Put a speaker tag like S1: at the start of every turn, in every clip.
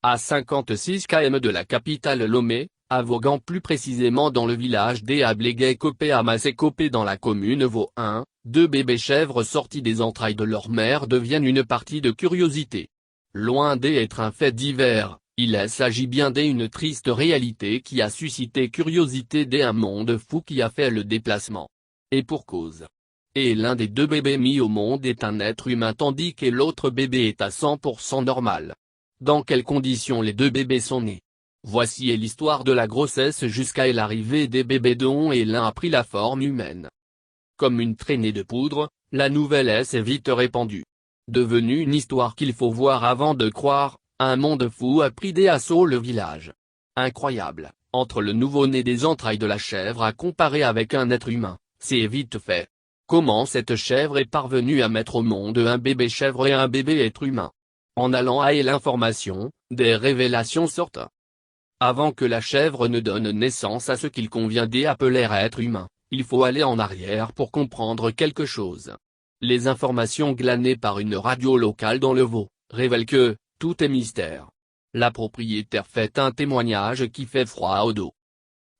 S1: à 56 km de la capitale Lomé, à Vaughan plus précisément dans le village d'Eablegay-Copé à Massé-Copé dans la commune Vaughan, deux bébés chèvres sortis des entrailles de leur mère deviennent une partie de curiosité. Loin d'être un fait divers, il s'agit bien d'une triste réalité qui a suscité curiosité d'un monde fou qui a fait le déplacement. Et pour cause. Et l'un des deux bébés mis au monde est un être humain tandis que l'autre bébé est à 100% normal. Dans quelles conditions les deux bébés sont nés? Voici l'histoire de la grossesse jusqu'à l'arrivée des bébés dont l'un a pris la forme humaine. Comme une traînée de poudre, la nouvelle s'est vite répandue. Devenue une histoire qu'il faut voir avant de croire, un monde fou a pris d'assaut le village. Incroyable, entre le nouveau-né des entrailles de la chèvre à comparer avec un être humain, c'est vite fait. Comment cette chèvre est parvenue à mettre au monde un bébé chèvre et un bébé être humain? En allant à l'information, des révélations sortent. Avant que la chèvre ne donne naissance à ce qu'il convient d'appeler être humain, il faut aller en arrière pour comprendre quelque chose. Les informations glanées par une radio locale dans le Vaud, révèlent que, tout est mystère. La propriétaire fait un témoignage qui fait froid au dos.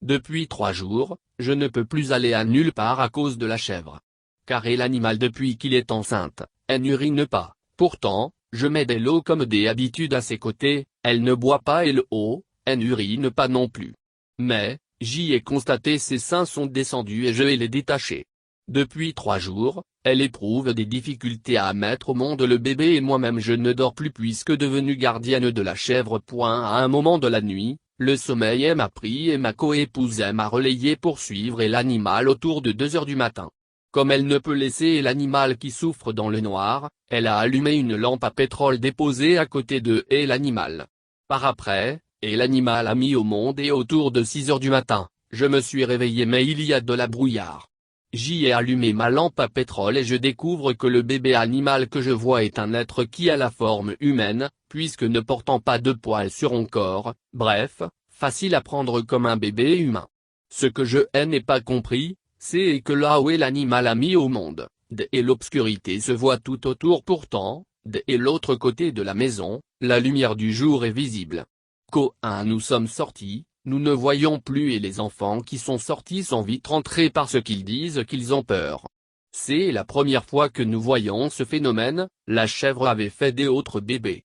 S1: Depuis 3 jours, je ne peux plus aller à nulle part à cause de la chèvre. Car l'animal depuis qu'il est enceinte, elle n'urine pas, pourtant, je mets de l'eau comme d'habitude à ses côtés, elle ne boit pas l'eau, elle n'urine pas non plus. Mais, j'y ai constaté ses seins sont descendus et je les détaché. Depuis 3 jours, elle éprouve des difficultés à mettre au monde le bébé et moi-même je ne dors plus puisque devenue gardienne de la chèvre. À un moment de la nuit, le sommeil m'a pris et ma coépouse m'a relayé pour suivre l'animal autour de 2 heures du matin. Comme elle ne peut laisser l'animal qui souffre dans le noir, elle a allumé une lampe à pétrole déposée à côté de l'animal. Par après, l'animal a mis au monde et autour de 6 heures du matin, je me suis réveillé mais il y a de la brouillard. J'y ai allumé ma lampe à pétrole et je découvre que le bébé animal que je vois est un être qui a la forme humaine, puisque ne portant pas de poils sur son corps, bref, facile à prendre comme un bébé humain. Ce que je n'ai pas compris, c'est que là où l'animal a mis au monde, l'obscurité se voit tout autour pourtant, de l'autre côté de la maison, la lumière du jour est visible. Quand nous sommes sortis, nous ne voyons plus et les enfants qui sont sortis sont vite rentrés parce qu'ils disent qu'ils ont peur. C'est la première fois que nous voyons ce phénomène, la chèvre avait fait des autres bébés.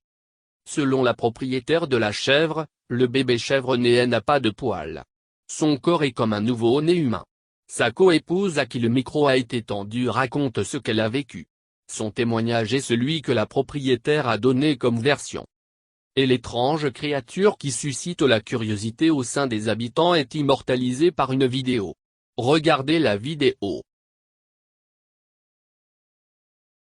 S1: Selon la propriétaire de la chèvre, le bébé chèvre né n'a pas de poils. Son corps est comme un nouveau-né humain. Sa coépouse à qui le micro a été tendu raconte ce qu'elle a vécu. Son témoignage est celui que la propriétaire a donné comme version. Et l'étrange créature qui suscite la curiosité au sein des habitants est immortalisée par une vidéo. Regardez la vidéo.